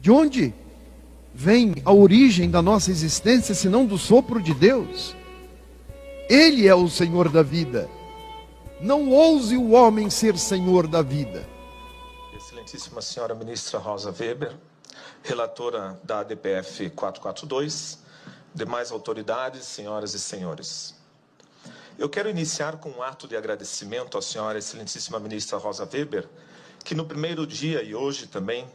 De onde vem a origem da nossa existência, senão do sopro de Deus? Ele é o Senhor da vida. Não ouse o homem ser Senhor da vida. Excelentíssima senhora ministra Rosa Weber, relatora da ADPF 442, demais autoridades, senhoras e senhores. Eu quero iniciar com um ato de agradecimento à senhora excelentíssima ministra Rosa Weber, que no primeiro dia e hoje também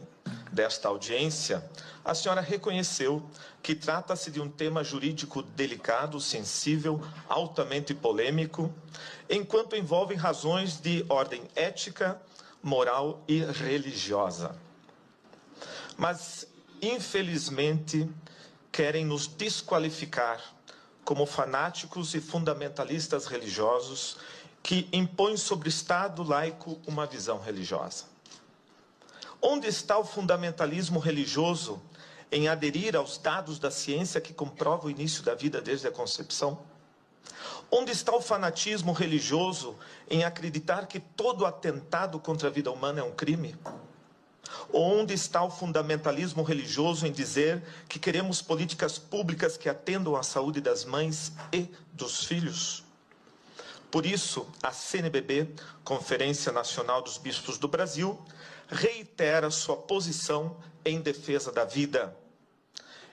desta audiência, a senhora reconheceu que trata-se de um tema jurídico delicado, sensível, altamente polêmico, enquanto envolve razões de ordem ética, moral e religiosa. Mas, infelizmente, querem nos desqualificar como fanáticos e fundamentalistas religiosos que impõem sobre o Estado laico uma visão religiosa. Onde está o fundamentalismo religioso em aderir aos dados da ciência que comprova o início da vida desde a concepção? Onde está o fanatismo religioso em acreditar que todo atentado contra a vida humana é um crime? Onde está o fundamentalismo religioso em dizer que queremos políticas públicas que atendam à saúde das mães e dos filhos? Por isso, a CNBB, Conferência Nacional dos Bispos do Brasil, reitera sua posição em defesa da vida.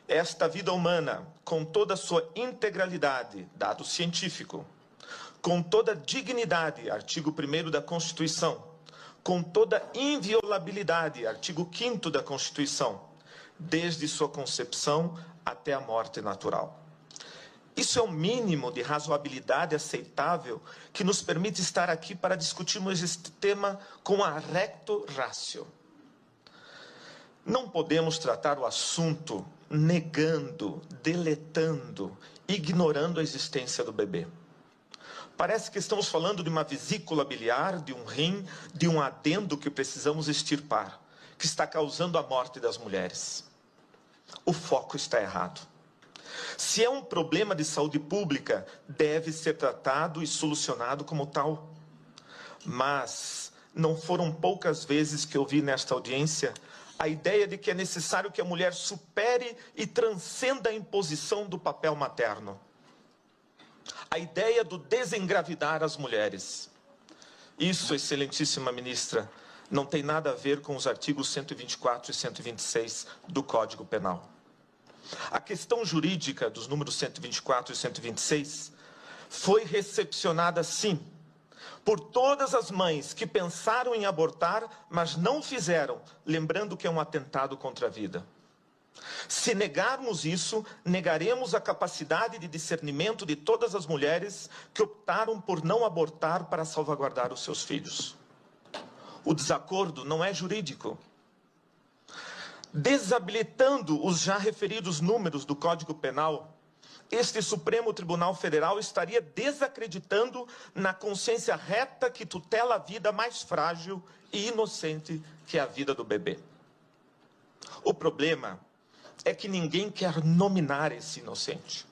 Esta vida humana, com toda a sua integralidade, dado científico, com toda a dignidade, artigo 1º da Constituição, com toda a inviolabilidade, artigo 5º da Constituição, desde sua concepção até a morte natural. Isso é o mínimo de razoabilidade aceitável que nos permite estar aqui para discutirmos este tema com a recto ratio. Não podemos tratar o assunto negando, deletando, ignorando a existência do bebê. Parece que estamos falando de uma vesícula biliar, de um rim, de um adendo que precisamos extirpar, que está causando a morte das mulheres. O foco está errado. Se é um problema de saúde pública, deve ser tratado e solucionado como tal. Mas não foram poucas vezes que eu vi nesta audiência a ideia de que é necessário que a mulher supere e transcenda a imposição do papel materno. A ideia do desengravidar as mulheres. Isso, excelentíssima ministra, não tem nada a ver com os artigos 124 e 126 do Código Penal. A questão jurídica dos números 124 e 126 foi recepcionada, sim, por todas as mães que pensaram em abortar, mas não fizeram, lembrando que é um atentado contra a vida. Se negarmos isso, negaremos a capacidade de discernimento de todas as mulheres que optaram por não abortar para salvaguardar os seus filhos. O desacordo não é jurídico. Desabilitando os já referidos números do Código Penal, este Supremo Tribunal Federal estaria desacreditando na consciência reta que tutela a vida mais frágil e inocente que é a vida do bebê. O problema é que ninguém quer nominar esse inocente.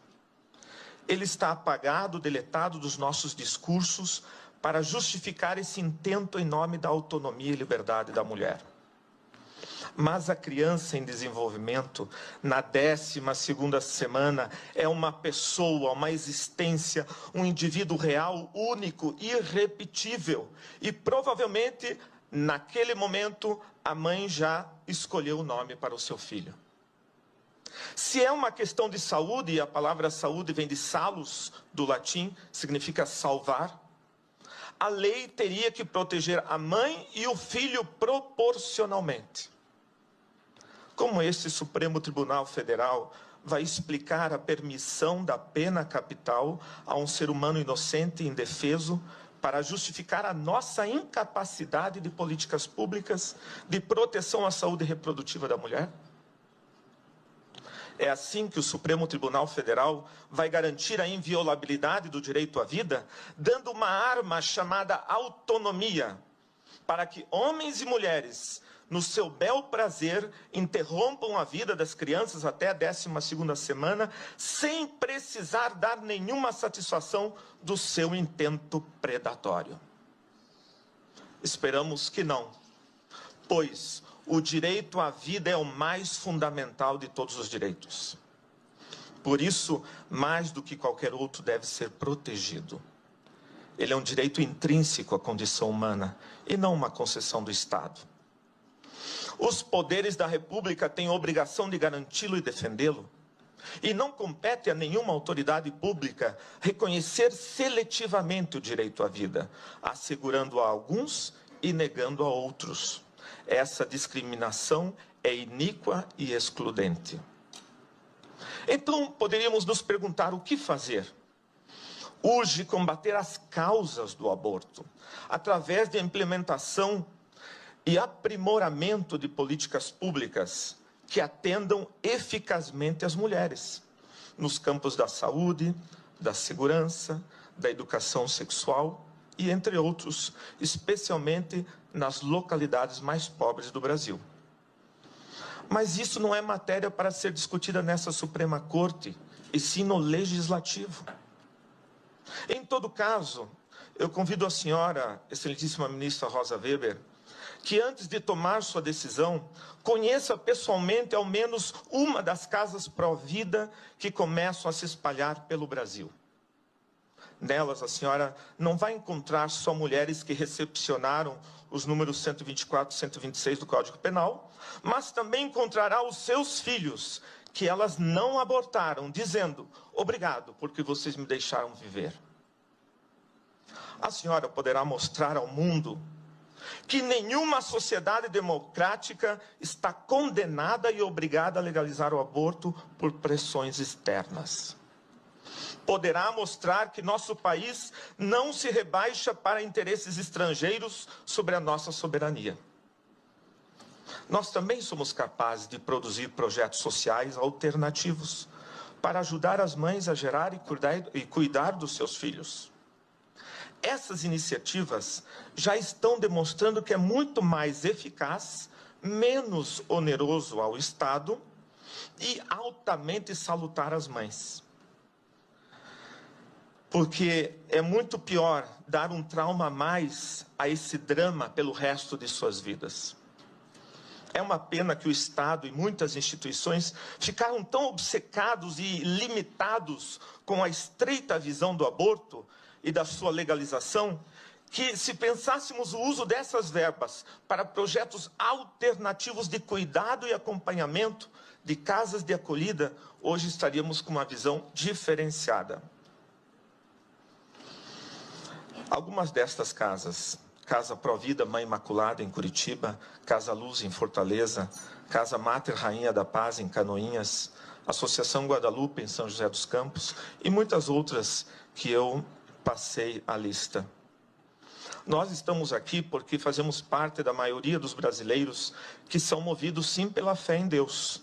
Ele está apagado, deletado dos nossos discursos para justificar esse intento em nome da autonomia e liberdade da mulher. Mas a criança em desenvolvimento, na 12ª semana, é uma pessoa, uma existência, um indivíduo real, único, irrepetível. E provavelmente, naquele momento, a mãe já escolheu o nome para o seu filho. Se é uma questão de saúde, e a palavra saúde vem de salus, do latim, significa salvar, a lei teria que proteger a mãe e o filho proporcionalmente. Como este Supremo Tribunal Federal vai explicar a permissão da pena capital a um ser humano inocente e indefeso para justificar a nossa incapacidade de políticas públicas de proteção à saúde reprodutiva da mulher? É assim que o Supremo Tribunal Federal vai garantir a inviolabilidade do direito à vida, dando uma arma chamada autonomia, para que homens e mulheres, no seu bel prazer, interrompam a vida das crianças até a 12ª semana, sem precisar dar nenhuma satisfação do seu intento predatório. Esperamos que não, pois o direito à vida é o mais fundamental de todos os direitos. Por isso, mais do que qualquer outro, deve ser protegido. Ele é um direito intrínseco à condição humana e não uma concessão do Estado. Os poderes da República têm a obrigação de garanti-lo e defendê-lo. E não compete a nenhuma autoridade pública reconhecer seletivamente o direito à vida, assegurando a alguns e negando a outros. Essa discriminação é iníqua e excludente. Então, poderíamos nos perguntar o que fazer? Urge combater as causas do aborto, através da implementação e aprimoramento de políticas públicas que atendam eficazmente as mulheres, nos campos da saúde, da segurança, da educação sexual e entre outros, especialmente nas localidades mais pobres do Brasil. Mas isso não é matéria para ser discutida nessa Suprema Corte, e sim no Legislativo. Em todo caso, eu convido a senhora, excelentíssima ministra Rosa Weber, que antes de tomar sua decisão, conheça pessoalmente ao menos uma das casas pró-vida que começam a se espalhar pelo Brasil. Nelas, a senhora não vai encontrar só mulheres que recepcionaram os números 124 e 126 do Código Penal, mas também encontrará os seus filhos, que elas não abortaram, dizendo: obrigado, porque vocês me deixaram viver. A senhora poderá mostrar ao mundo que nenhuma sociedade democrática está condenada e obrigada a legalizar o aborto por pressões externas. Poderá mostrar que nosso país não se rebaixa para interesses estrangeiros sobre a nossa soberania. Nós também somos capazes de produzir projetos sociais alternativos para ajudar as mães a gerar e cuidar dos seus filhos. Essas iniciativas já estão demonstrando que é muito mais eficaz, menos oneroso ao Estado e altamente salutar às mães. Porque é muito pior dar um trauma a mais a esse drama pelo resto de suas vidas. É uma pena que o Estado e muitas instituições ficaram tão obcecados e limitados com a estreita visão do aborto e da sua legalização, que se pensássemos o uso dessas verbas para projetos alternativos de cuidado e acompanhamento de casas de acolhida, hoje estaríamos com uma visão diferenciada. Algumas destas casas, Casa Pró-Vida Mãe Imaculada em Curitiba, Casa Luz em Fortaleza, Casa Mater Rainha da Paz em Canoinhas, Associação Guadalupe em São José dos Campos e muitas outras que eu passei a lista. Nós estamos aqui porque fazemos parte da maioria dos brasileiros que são movidos sim pela fé em Deus,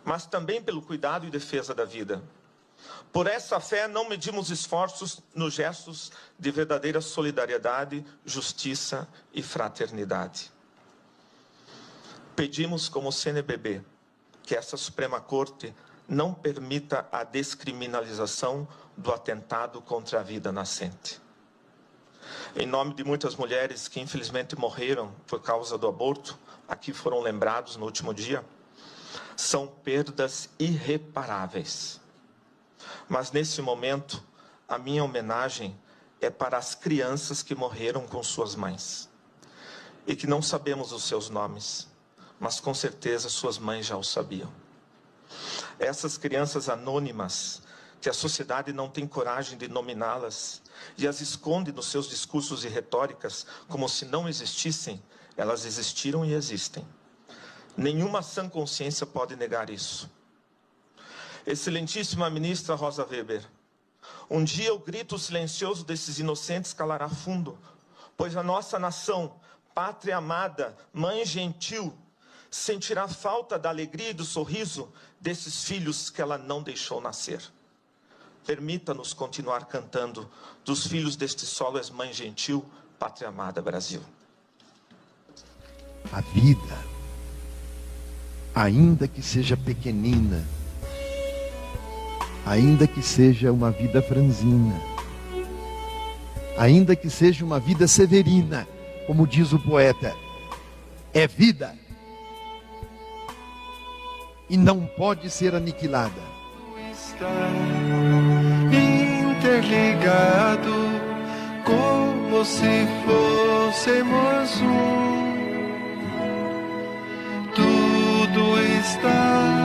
mas também pelo cuidado e defesa da vida. Por essa fé não medimos esforços nos gestos de verdadeira solidariedade, justiça e fraternidade. Pedimos como CNBB que essa Suprema Corte não permita a descriminalização do atentado contra a vida nascente. Em nome de muitas mulheres que infelizmente morreram por causa do aborto, aqui foram lembrados no último dia, são perdas irreparáveis. Mas nesse momento, a minha homenagem é para as crianças que morreram com suas mães. E que não sabemos os seus nomes, mas com certeza suas mães já o sabiam. Essas crianças anônimas, que a sociedade não tem coragem de nominá-las, e as esconde nos seus discursos e retóricas, como se não existissem, elas existiram e existem. Nenhuma sã consciência pode negar isso. Excelentíssima ministra Rosa Weber, um dia o grito silencioso desses inocentes calará fundo, pois a nossa nação, pátria amada, mãe gentil, sentirá falta da alegria e do sorriso desses filhos que ela não deixou nascer. Permita-nos continuar cantando: dos filhos deste solo és mãe gentil, pátria amada Brasil. A vida, ainda que seja pequenina, ainda que seja uma vida franzina, ainda que seja uma vida severina, como diz o poeta, é vida. e não pode ser aniquilada. Está interligado como se fôssemos um. Tudo está